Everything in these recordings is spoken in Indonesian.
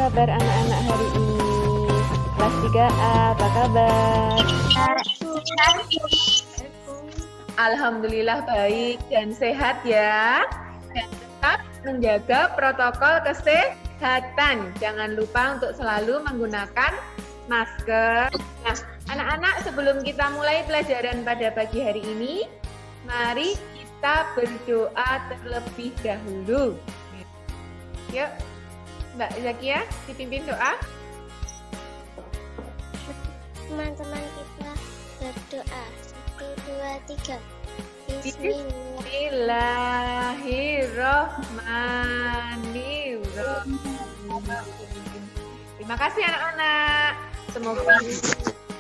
kabar anak-anak hari ini? Kelas 3A, apa kabar? Alhamdulillah baik dan sehat ya. Dan tetap menjaga protokol kesehatan. Jangan lupa untuk selalu menggunakan masker. Nah, anak-anak, sebelum kita mulai pelajaran pada pagi hari ini, mari kita berdoa terlebih dahulu. Yuk, Mbak Zakia, dipimpin doa. Teman-teman kita berdoa. 1, 2, 3. Bismillahirrahmanirrahim. Terima kasih anak-anak. Semoga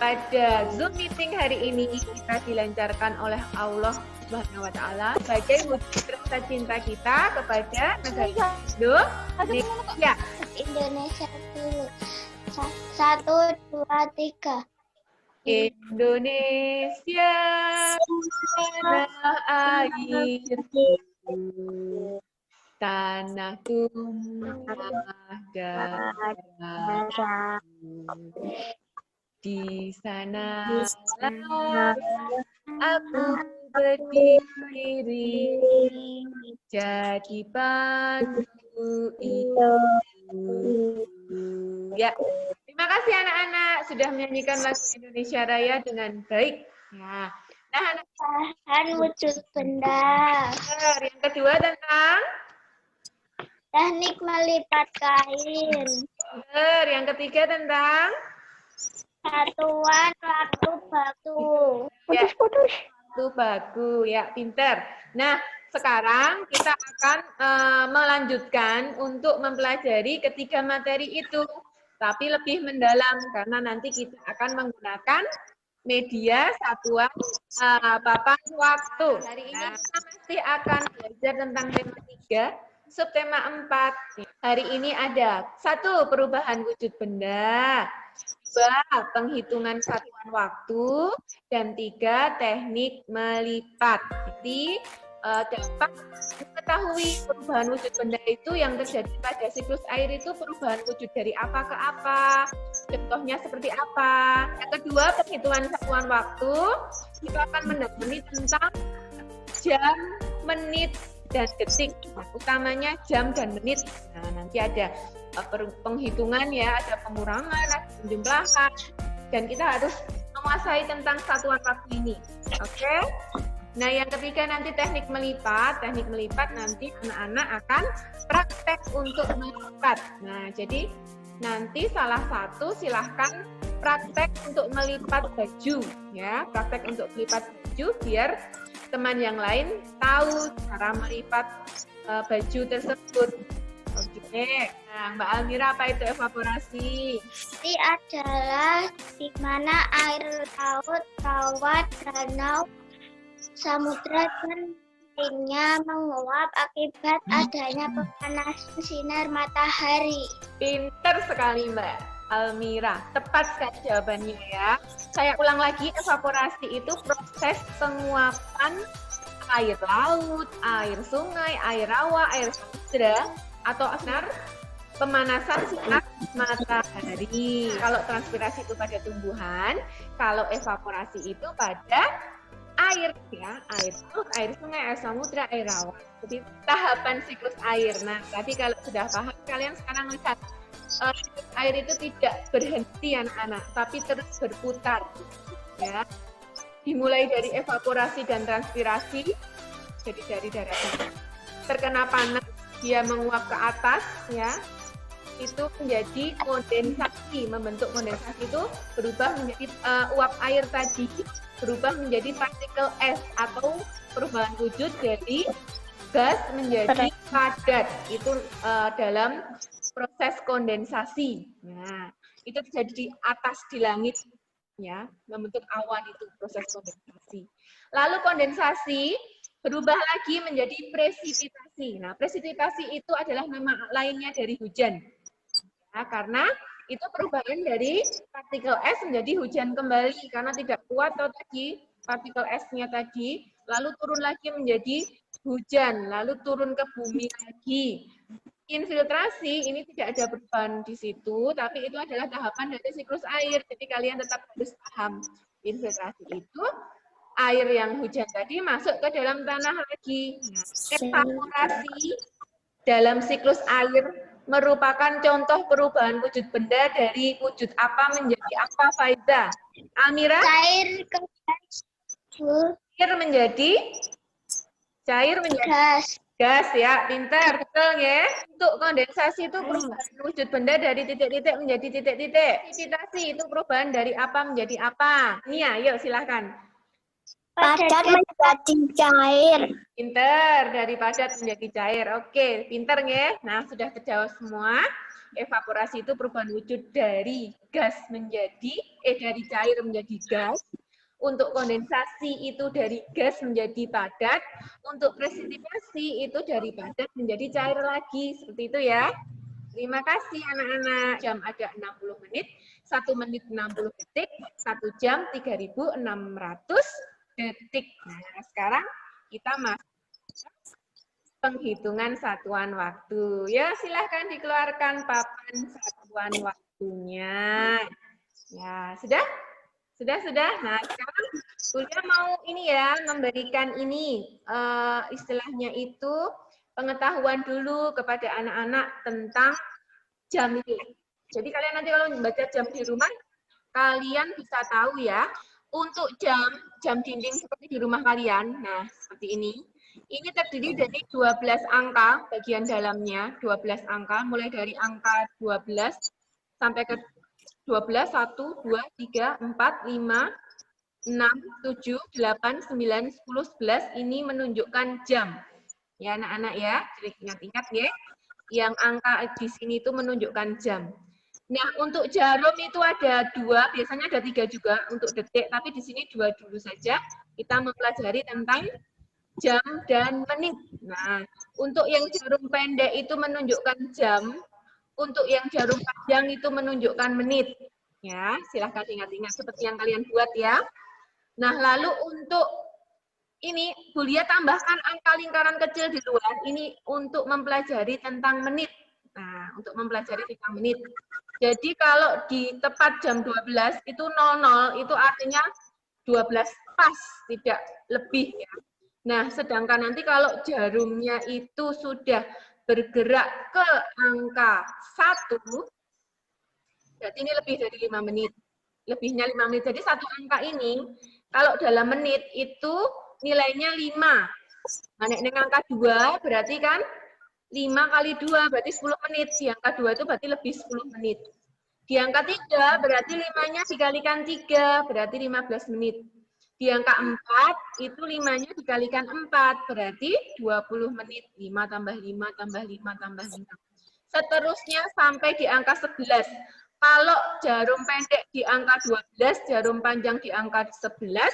pada Zoom meeting hari ini kita dilancarkan oleh Allah Subhanahu wa Ta'ala sebagai wujud rasa cinta kita kepada negara Indonesia. Indonesia dulu. 1, 2, 3. Indonesia tanah airku, tanah tumpah darahku. Di sana aku berdiri jadi pandu itu. Ya, terima kasih anak-anak sudah menyanyikan lagu Indonesia Raya dengan baik. Ya. Nah, Bahan wujud benda. yang kedua tentang Teknik melipat kain. yang ketiga tentang Satuan waktu batu. ya, waktu baku. Ya, pinter. Nah, sekarang kita akan melanjutkan untuk mempelajari ketiga materi itu, tapi lebih mendalam karena nanti kita akan menggunakan media satuan papan waktu. Hari ini kita masih akan belajar tentang tema 3, subtema 4. Hari ini ada 1, perubahan wujud benda, 2, penghitungan satuan waktu, dan 3, teknik melipat. Jadi dapat mengetahui perubahan wujud benda itu yang terjadi pada siklus air itu perubahan wujud dari apa ke apa, contohnya seperti apa. Yang kedua, penghitungan satuan waktu, kita akan mendalami tentang jam, menit, dan detik. Nah, utamanya jam dan menit. Nah, nanti ada penghitungan ya, ada pengurangan, ada penjumlahan, dan kita harus menguasai tentang satuan waktu ini. Oke? Nah, yang ketiga nanti teknik melipat. Teknik melipat nanti anak-anak akan praktek untuk melipat. Nah, jadi nanti salah satu silahkan praktek untuk melipat baju. Ya, praktek untuk melipat baju biar teman yang lain tahu cara melipat baju tersebut. Oke, nah Mbak Almira, apa itu evaporasi? Ini adalah di mana air laut, rawa, danau, samudra dan lainnya menguap akibat adanya pemanasan sinar matahari. Pinter sekali Mbak Almira, tepat sekali jawabannya ya. Saya ulang lagi, evaporasi itu proses penguapan air laut, air sungai, air rawa, air samudra, atau sinar pemanasan sinar matahari. Kalau transpirasi itu pada tumbuhan, kalau evaporasi itu pada air ya, air laut, air sungai, air samudra, air rawa. Jadi tahapan siklus air. Nah, tadi kalau sudah paham, kalian sekarang lihat siklus air itu tidak berhenti anak-anak, tapi terus berputar. Ya, dimulai dari evaporasi dan transpirasi, jadi dari daratan terkena panas, dia menguap ke atas, ya, itu menjadi kondensasi. Membentuk kondensasi itu berubah menjadi uap air tadi berubah menjadi partikel es atau perubahan wujud dari gas menjadi padat. Itu dalam proses kondensasi. Nah, itu terjadi di atas di langit, ya, membentuk awan, itu proses kondensasi. Lalu kondensasi berubah lagi menjadi presipitasi. Nah, presipitasi itu adalah nama lainnya dari hujan. Nah, karena itu perubahan dari partikel es menjadi hujan kembali karena tidak kuat atau tadi partikel esnya tadi, lalu turun lagi menjadi hujan, lalu turun ke bumi lagi. infiltrasi ini tidak ada perubahan di situ, tapi itu adalah tahapan dari siklus air. Jadi kalian tetap harus paham. Infiltrasi itu air yang hujan tadi masuk ke dalam tanah lagi. Nah, evaporasi dalam siklus air merupakan contoh perubahan wujud benda dari wujud apa menjadi apa, Faiza? Amira? Cair ke gas. Cair menjadi Gas. gas ya, pintar, betul ya. Untuk kondensasi itu perubahan wujud benda dari titik-titik menjadi titik-titik. Presipitasi itu perubahan dari apa menjadi apa. Nia, yuk silahkan. Padat menjadi cair. Pintar, dari padat menjadi cair. Oke, pintar ya. Nah, sudah terjawab semua. Evaporasi itu perubahan wujud dari gas dari cair menjadi gas. Untuk kondensasi itu dari gas menjadi padat. Untuk presipitasi itu dari padat menjadi cair lagi. Seperti itu ya. Terima kasih anak-anak. Jam ada 60 menit, 1 menit 60 detik, 1 jam 3.600 detik. Nah, sekarang kita masuk penghitungan satuan waktu. Ya, silahkan dikeluarkan papan satuan waktunya. Ya, sudah? Sudah. Nah, sekarang Bulia mau ini ya, memberikan ini, istilahnya itu pengetahuan dulu kepada anak-anak tentang jam ini. Jadi kalian nanti kalau membaca jam di rumah, kalian bisa tahu ya, untuk jam dinding seperti di rumah kalian, nah seperti ini terdiri dari 12 angka bagian dalamnya, 12 angka, mulai dari angka 12 sampai ke 12, 1, 2, 3, 4, 5, 6, 7, 8, 9, 10, 11, ini menunjukkan jam. Ya anak-anak ya, ingat-ingat ya, yang angka di sini itu menunjukkan jam. Nah, untuk jarum itu ada 2, biasanya ada 3 juga untuk detik, tapi di sini 2 dulu saja. Kita mempelajari tentang jam dan menit. Nah, untuk yang jarum pendek itu menunjukkan jam, untuk yang jarum panjang itu menunjukkan menit. Ya, silahkan ingat-ingat seperti yang kalian buat ya. Nah, lalu untuk ini, Bulia tambahkan angka lingkaran kecil di luar, ini untuk mempelajari tentang menit. Nah, untuk mempelajari tentang menit. Jadi kalau di tepat jam 12 itu 00, itu artinya 12 pas, tidak lebih ya. Nah, sedangkan nanti kalau jarumnya itu sudah bergerak ke angka 1, berarti ini lebih dari 5 menit. Lebihnya 5 menit. Jadi satu angka ini, kalau dalam menit itu nilainya 5. Nah, nek angka 2 berarti kan 5 kali 2 berarti 10 menit. Di angka 2 itu berarti lebih 10 menit. Di angka 3 berarti 5-nya dikalikan 3 berarti 15 menit. Di angka 4 itu 5-nya dikalikan 4 berarti 20 menit. 5 tambah 5 tambah 5 tambah 5. Seterusnya sampai di angka 11. Kalau jarum pendek di angka 12, jarum panjang di angka 11,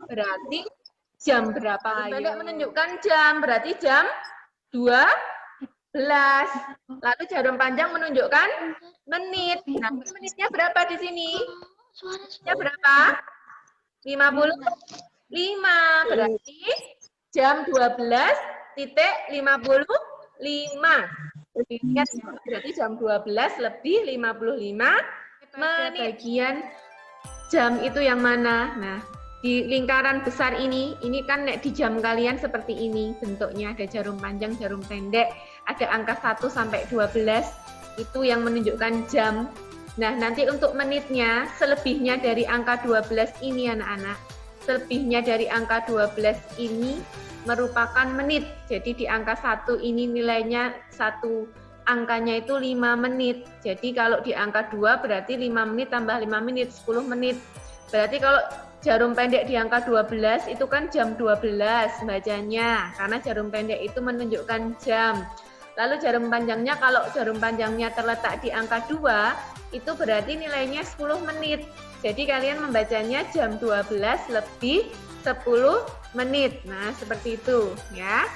berarti jam berapa? Pendek menunjukkan jam, berarti jam 12. Lalu jarum panjang menunjukkan menit. Nah, menitnya berapa di sini? Menitnya berapa? 55. Berarti jam 12:55. Ingat, berarti jam 12 lebih 55 menit. Bagian jam itu yang mana? Nah, di lingkaran besar ini kan di jam kalian seperti ini bentuknya, ada jarum panjang, jarum pendek, ada angka 1 sampai 12, itu yang menunjukkan jam. Nah, nanti untuk menitnya, selebihnya dari angka 12 ini anak-anak, selebihnya dari angka 12 ini merupakan menit. Jadi di angka 1 ini nilainya angkanya itu 5 menit. Jadi kalau di angka 2 berarti 5 menit tambah 5 menit, 10 menit. Berarti kalau jarum pendek di angka 12 itu kan jam 12 bacanya, karena jarum pendek itu menunjukkan jam. Lalu jarum panjangnya, kalau jarum panjangnya terletak di angka 2, itu berarti nilainya 10 menit. Jadi kalian membacanya jam 12 lebih 10 menit. Nah, seperti itu ya.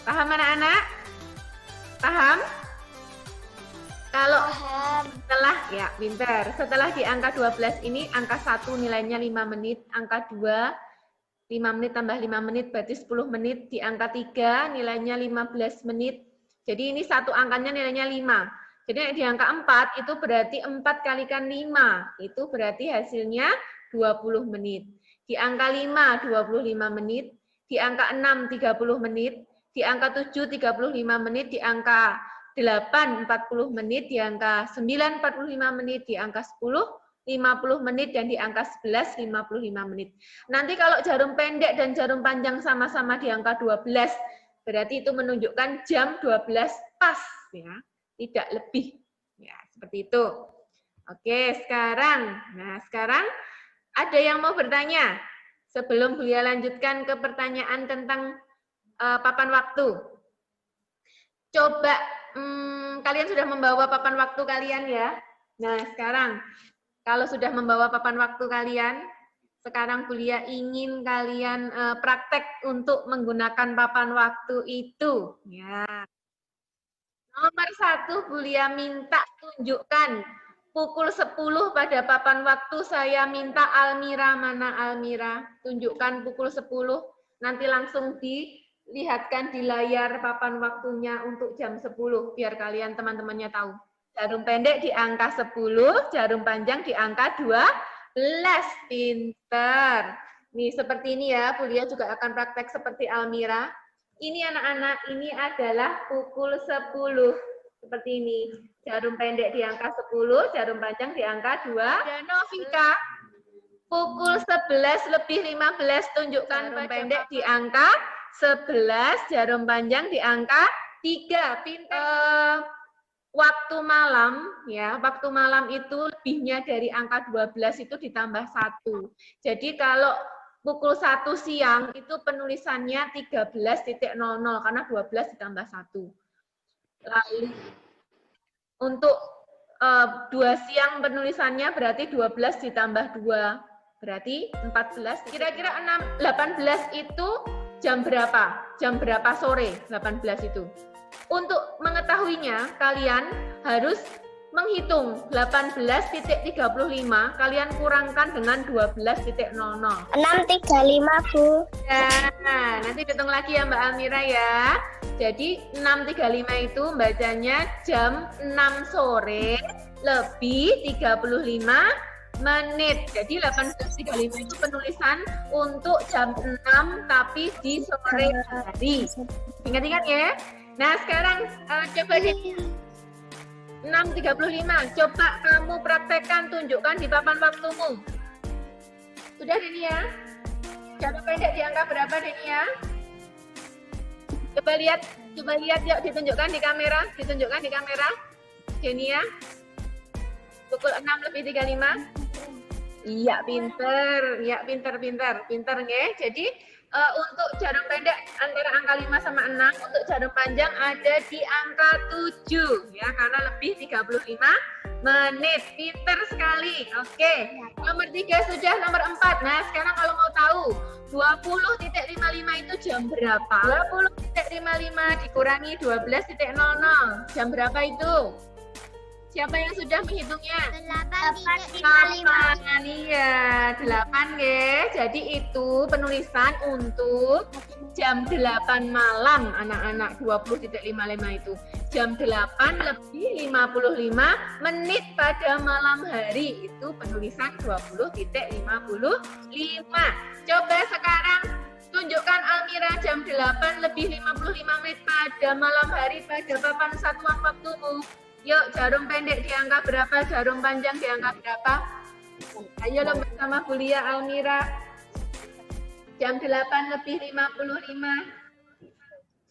Paham anak-anak? Paham? Kalau setelah, ya pintar, setelah di angka 12 ini, angka 1 nilainya 5 menit, angka 2, 5 menit tambah 5 menit berarti 10 menit, di angka 3 nilainya 15 menit, Jadi ini satu angkanya nilainya 5. Jadi di angka 4 itu berarti 4 kalikan 5. Itu berarti hasilnya 20 menit. Di angka 5, 25 menit. Di angka 6, 30 menit. Di angka 7, 35 menit. Di angka 8, 40 menit. Di angka 9, 45 menit. Di angka 10, 50 menit. Dan di angka 11, 55 menit. Nanti kalau jarum pendek dan jarum panjang sama-sama di angka 12, berarti itu menunjukkan jam 12 pas, ya, tidak lebih. Ya, seperti itu. Oke, sekarang. Nah, sekarang ada yang mau bertanya? Sebelum Bulia lanjutkan ke pertanyaan tentang papan waktu. Coba, kalian sudah membawa papan waktu kalian ya? Nah, sekarang, kalau sudah membawa papan waktu kalian, sekarang Bulia ingin kalian praktek untuk menggunakan papan waktu itu. Ya. Nomor 1, Bulia minta tunjukkan pukul 10 pada papan waktu. Saya minta Almira, mana Almira? Tunjukkan pukul 10. Nanti langsung dilihatkan di layar papan waktunya untuk jam 10, biar kalian teman-temannya tahu. Jarum pendek di angka 10, jarum panjang di angka 12. Pinter. Nih, seperti ini ya, Bulia juga akan praktek seperti Almira. Ini anak-anak, ini adalah pukul 10. Seperti ini. Jarum pendek di angka 10, jarum panjang di angka 2. Dan Novika, pukul 11 lebih 15, tunjukkan jarum pendek di angka 11, jarum panjang di angka 3. Pinter. Waktu malam, ya, waktu malam itu lebihnya dari angka 12 itu ditambah 1. Jadi kalau pukul 1 siang itu penulisannya 13.00 karena 12 ditambah 1. Lalu untuk 2 siang penulisannya berarti 12 ditambah 2. Berarti 14. Kira-kira 18 itu jam berapa? Jam berapa sore 18 itu? Untuk mengetahuinya, kalian harus menghitung 18.35, kalian kurangkan dengan 12.00. 635, Bu. Nah, nanti hitung lagi ya Mbak Almira ya. Jadi 635 itu bacanya jam 6 sore lebih 35 menit. Jadi 18.35 itu penulisan untuk jam 6 tapi di sore hari. Ingat-ingat ya. Nah, sekarang coba deh 6.35. Coba kamu praktekkan, tunjukkan di papan waktumu. Sudah, Denia? Jarum pendek di angka berapa, Denia? Coba lihat yuk, ditunjukkan di kamera, Denia. Pukul 6 lebih 35. Iya, pinter. Ya, pinter nggih. Jadi untuk jarum pendek antara angka 5 sama 6, untuk jarum panjang ada di angka 7 ya, karena lebih 35 menit. Pinter sekali. Oke. Nomor 3 sudah, nomor 4. Nah, sekarang kalau mau tahu 20.55 itu jam berapa? 20.55 dikurangi 12.00. Jam berapa itu? Siapa yang sudah menghitungnya? 8. Iya, 8 ya. Jadi itu penulisan untuk jam 8 malam anak-anak, 20.55 itu. Jam 8 lebih 55 menit pada malam hari. Itu penulisan 20.55. Coba sekarang tunjukkan Almira jam 8 lebih 55 menit pada malam hari pada papan satuan waktumu. Yuk, jarum pendek di angka berapa? Jarum panjang di angka berapa? Ayo lo bersama Bulia Almira. Jam 8 lebih 55.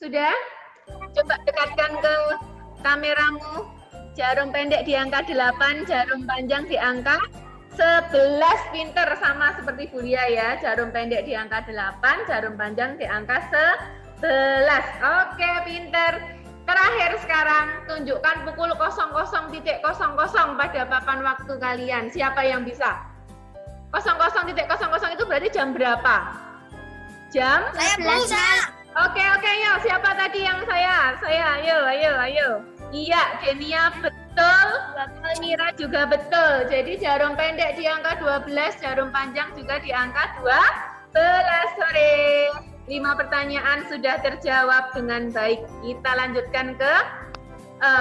Sudah? Coba dekatkan ke kameramu. Jarum pendek di angka 8, jarum panjang di angka 11. Pinter, sama seperti Bulia ya. Jarum pendek di angka 8, jarum panjang di angka 11. Oke, pinter. Terakhir sekarang, tunjukkan pukul 00.00 pada papan waktu kalian. Siapa yang bisa? 00.00 itu berarti jam berapa? Jam? Saya bisa. Oke, yuk. Siapa tadi yang saya? Ayo. Iya, Denia betul. Almira juga betul. Jadi jarum pendek di angka 12, jarum panjang juga di angka 12 sore. 5 pertanyaan sudah terjawab dengan baik. Kita lanjutkan ke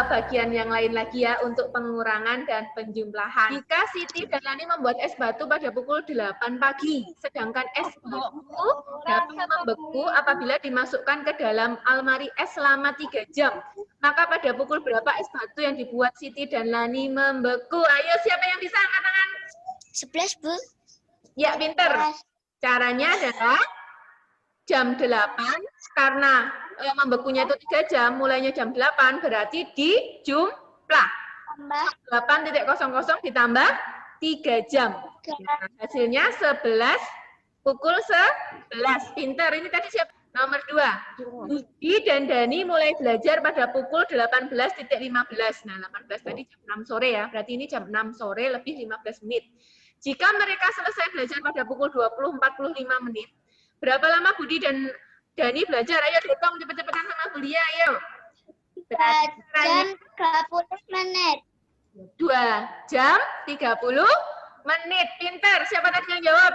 bagian yang lain lagi ya untuk pengurangan dan penjumlahan. Jika Siti dan Lani membuat es batu pada pukul 8 pagi, sedangkan es batu dapat membeku apabila dimasukkan ke dalam almari es selama 3 jam. Maka pada pukul berapa es batu yang dibuat Siti dan Lani membeku? Ayo, siapa yang bisa angkat tangan? 11, Bu. Ya, pinter. Caranya adalah jam 8, karena membekunya itu 3 jam, mulainya jam 8, berarti dijumlah. 8.00 ditambah 3 jam. Nah, hasilnya 11, pukul 11. Pinter, ini tadi siapa? Nomor 2. Budi dan Dani mulai belajar pada pukul 18.15. Nah, 18 tadi jam 6 sore ya, berarti ini jam 6 sore lebih 15 menit. Jika mereka selesai belajar pada pukul 20.45 menit, berapa lama Budi dan Dani belajar? Ayo hitung cepet-cepetan sama Bulia, ayo. 2 jam 30 menit. 2 jam 30 menit. Pinter. Siapa tadi yang jawab?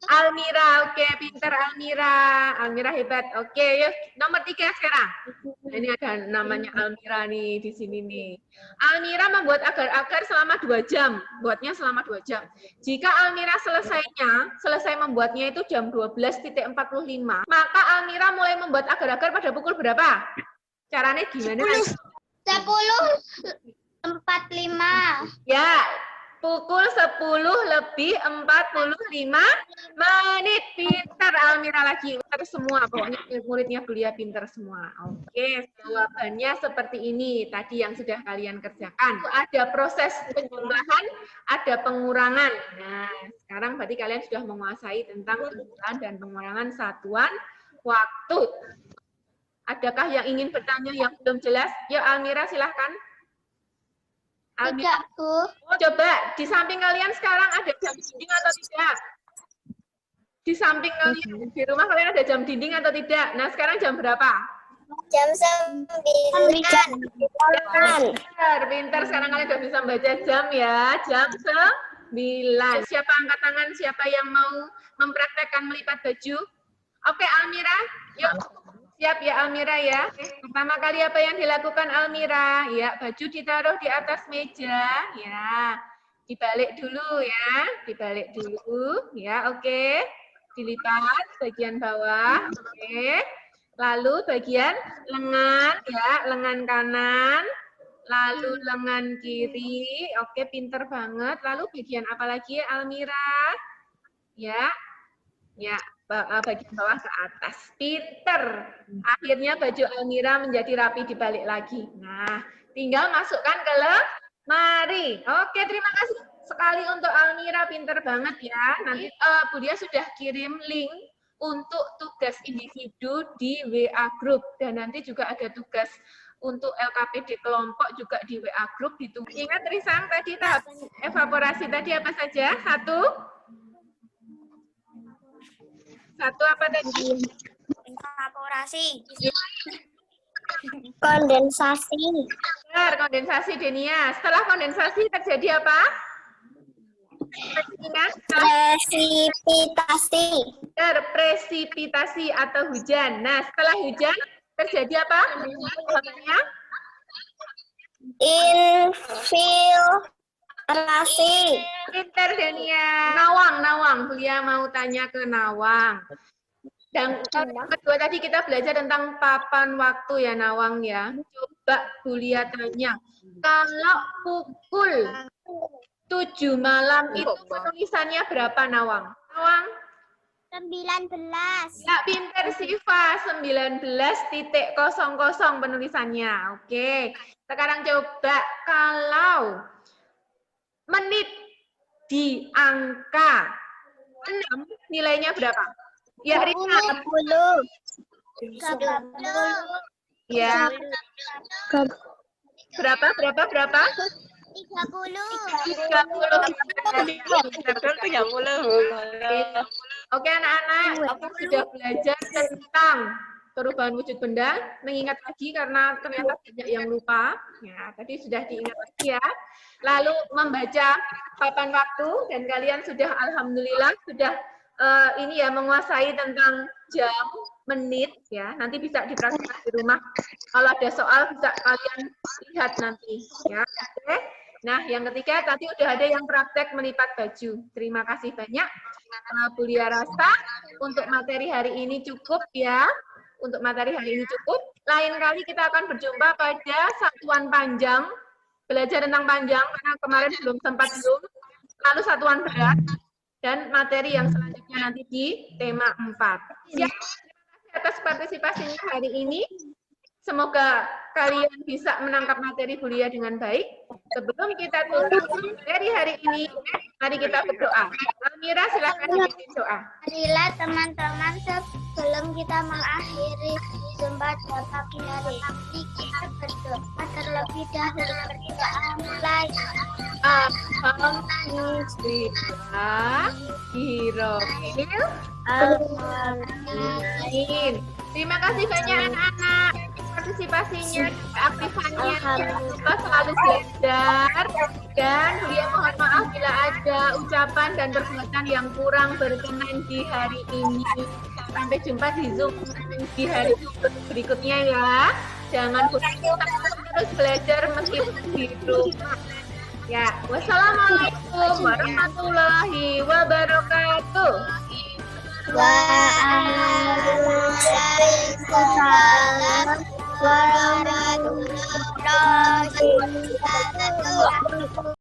Almira. Oke, pinter Almira. Almira hebat. Oke, yuk. Nomor 3 sekarang. Ini ada namanya Almira nih di sini nih. Almira membuat agar-agar selama 2 jam. Buatnya selama 2 jam. Jika Almira selesai membuatnya itu jam 12.45, maka Almira mulai membuat agar-agar pada pukul berapa? Caranya gimana? 10.45. Ya, pukul 10:45 menit. Pintar Almira lagi. Pintar semua, pokoknya muridnya Bulia pintar semua. Oke, jawabannya seperti ini. Tadi yang sudah kalian kerjakan. Ada proses penjumlahan, ada pengurangan. Nah, sekarang berarti kalian sudah menguasai tentang penjumlahan dan pengurangan satuan waktu. Adakah yang ingin bertanya yang belum jelas? Yuk Almira silahkan. Tidak, Bu. Oh, coba di samping kalian sekarang ada jam dinding atau tidak? Di samping kalian di rumah kalian ada jam dinding atau tidak? Nah, sekarang jam berapa? Jam 9. Pintar. Sekarang kalian sudah bisa membaca jam ya. Jam 9. Siapa angkat tangan? Siapa yang mau mempraktekkan melipat baju? Oke, Almira. Yuk. Siap ya Almira ya. Pertama kali apa yang dilakukan Almira? Ya, baju ditaruh di atas meja. Ya, dibalik dulu ya. Dibalik dulu. Ya, oke. Dilipat bagian bawah. Oke. Lalu bagian lengan ya, lengan kanan. Lalu lengan kiri. Oke, pinter banget. Lalu bagian apa lagi Almira? Ya. Ya. Bagian bawah ke atas. Pinter. Akhirnya baju Almira menjadi rapi dibalik lagi. Nah, tinggal masukkan ke lemari. Oke, terima kasih sekali untuk Almira. Pinter banget ya. Nanti Budia sudah kirim link untuk tugas individu di WA Group. Dan nanti juga ada tugas untuk LKPD kelompok juga di WA Group. Ingat Risang tadi tahapan evaporasi tadi apa saja? Satu apa tadi? Evaporasi. Kondensasi. Benar, kondensasi Denia. Setelah kondensasi terjadi apa? Presipitasi. Presipitasi atau hujan. Nah, setelah hujan terjadi apa? Namanya? Infiltrasi. Pinter Denia. Nawang. Bulia mau tanya ke Nawang. Dan kedua tadi kita belajar tentang papan waktu ya Nawang ya. Coba Bulia tanya. Kalau pukul 7 malam itu penulisannya berapa Nawang? Nawang? 19. Ya, pinter Siva. 19.00 penulisannya. Oke. Sekarang coba kalau menit di angka 6 nilainya berapa? Ya, Rina. 30. Ya. Berapa? 30. Oke, anak-anak, kita sudah belajar tentang perubahan wujud benda, mengingat lagi karena ternyata banyak yang lupa. Ya, tadi sudah diingat lagi ya. Lalu membaca papan waktu dan kalian sudah alhamdulillah sudah ini ya menguasai tentang jam, menit ya. Nanti bisa dipraktikkan di rumah. Kalau ada soal bisa kalian lihat nanti ya. Oke. Nah, yang ketiga tadi udah ada yang praktek melipat baju. Terima kasih banyak Bu Lia Rasa. Untuk materi hari ini cukup ya. Untuk materi hari ini cukup. Lain kali kita akan berjumpa pada satuan panjang. Belajar tentang panjang karena kemarin belum sempat Zoom. Lalu satuan berat dan materi yang selanjutnya nanti di tema 4. Siap. Terima kasih atas partisipasinya hari ini. Semoga kalian bisa menangkap materi Bu Lia dengan baik. Sebelum kita tutup materi hari ini, mari kita berdoa. Almira, silakan dipimpin doa. Marilah teman-teman, sebelum kita mengakhiri jumpa pagi hari ini, kita berdoa terlebih dahulu. Berdoa mulai. Alhamdulillahirobbil alamin. Terima kasih banyak anak-anak partisipasinya, keaktifannya. Semoga selalu belajar dan Bu Lia mohon maaf bila ada ucapan dan perbuatan yang kurang berkenan di hari ini. Sampai jumpa di Zoom di hari berikutnya ya. Jangan terus belajar meskipun di rumah. Ya, wassalamualaikum warahmatullahi wabarakatuh. Waalaikumsalam warahmatullahi wabarakatuh.